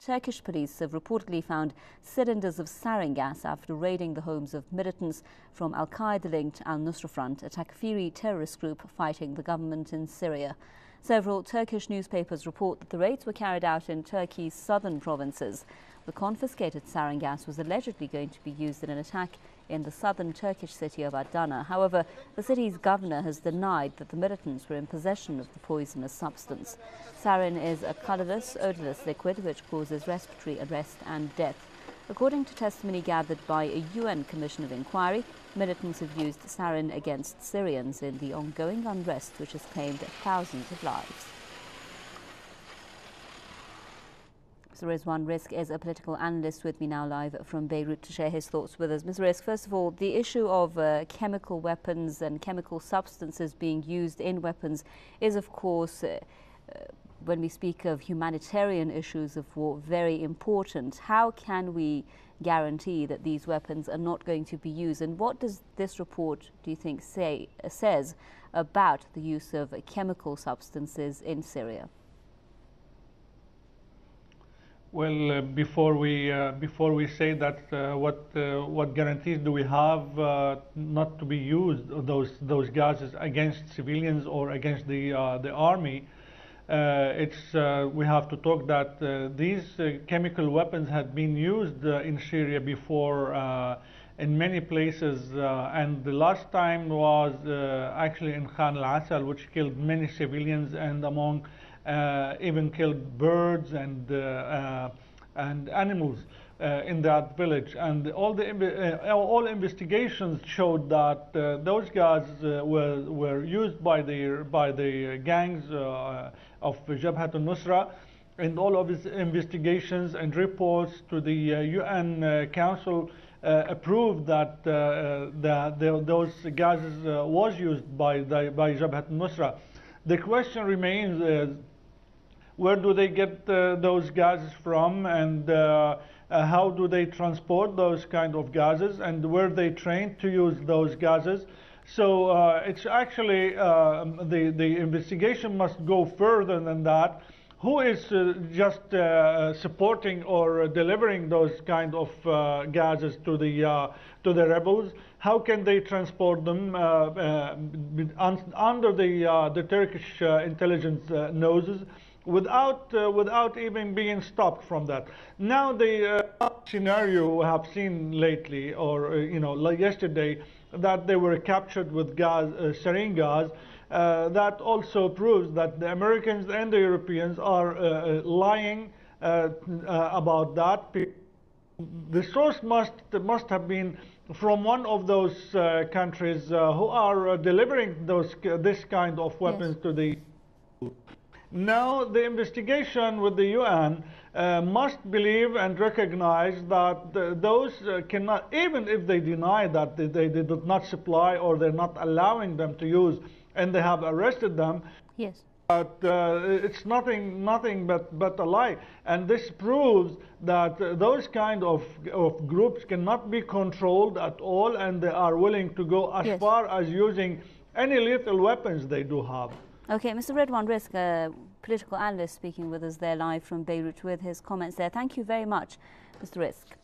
Turkish police have reportedly found cylinders of sarin gas after raiding the homes of militants from Al-Qaeda-linked Al Nusra Front, a Takfiri terrorist group fighting the government in Syria. Several Turkish newspapers report that the raids were carried out in Turkey's southern provinces. The confiscated sarin gas was allegedly going to be used in an attack in the southern Turkish city of Adana. However, the city's governor has denied that the militants were in possession of the poisonous substance. Sarin is a colourless, odourless liquid which causes respiratory arrest and death. According to testimony gathered by a UN Commission of Inquiry, militants have used sarin against Syrians in the ongoing unrest which has claimed thousands of lives. Mr. Redwan Rizk is a political analyst with me now live from Beirut to share his thoughts with us. Mr. Rizk, first of all, the issue of chemical weapons and chemical substances being used in weapons is, of course, when we speak of humanitarian issues of war, very important. How can we guarantee that these weapons are not going to be used? And what does this report, do you think, says about the use of chemical substances in Syria? Well, before we say that, what guarantees do we have not to be used those gases against civilians or against the army? We have to talk that these chemical weapons had been used in Syria before in many places, and the last time was actually in Khan al-Assal, which killed many civilians, and among even killed birds and animals in that village. And all investigations showed that those gases were used by the gangs of Jabhat al Nusra, and all of its investigations and reports to the UN Council approved that those gases was used by Jabhat al Nusra. The question remains: where do they get those gases from, and how do they transport those kind of gases, and were they trained to use those gases? So it's actually the investigation must go further than that. Who is just supporting or delivering those kind of gases to the rebels? How can they transport them under the Turkish intelligence noses without even being stopped from that? Now the scenario we have seen lately, or like yesterday, that they were captured with sarin gas. That also proves that the Americans and the Europeans are lying about that. The source must have been from one of those countries who are delivering this kind of weapons, yes, to the. Now the investigation with the UN must believe and recognize that those cannot, even if they deny that they did not supply or they're not allowing them to use, and they have arrested them. Yes. But it's nothing but a lie, and this proves that those kind of groups cannot be controlled at all, and they are willing to go as, yes, far as using any lethal weapons they do have. Okay, Mr. Redwan Rizk, a political analyst, speaking with us there live from Beirut with his comments there. Thank you very much, Mr. Rizk.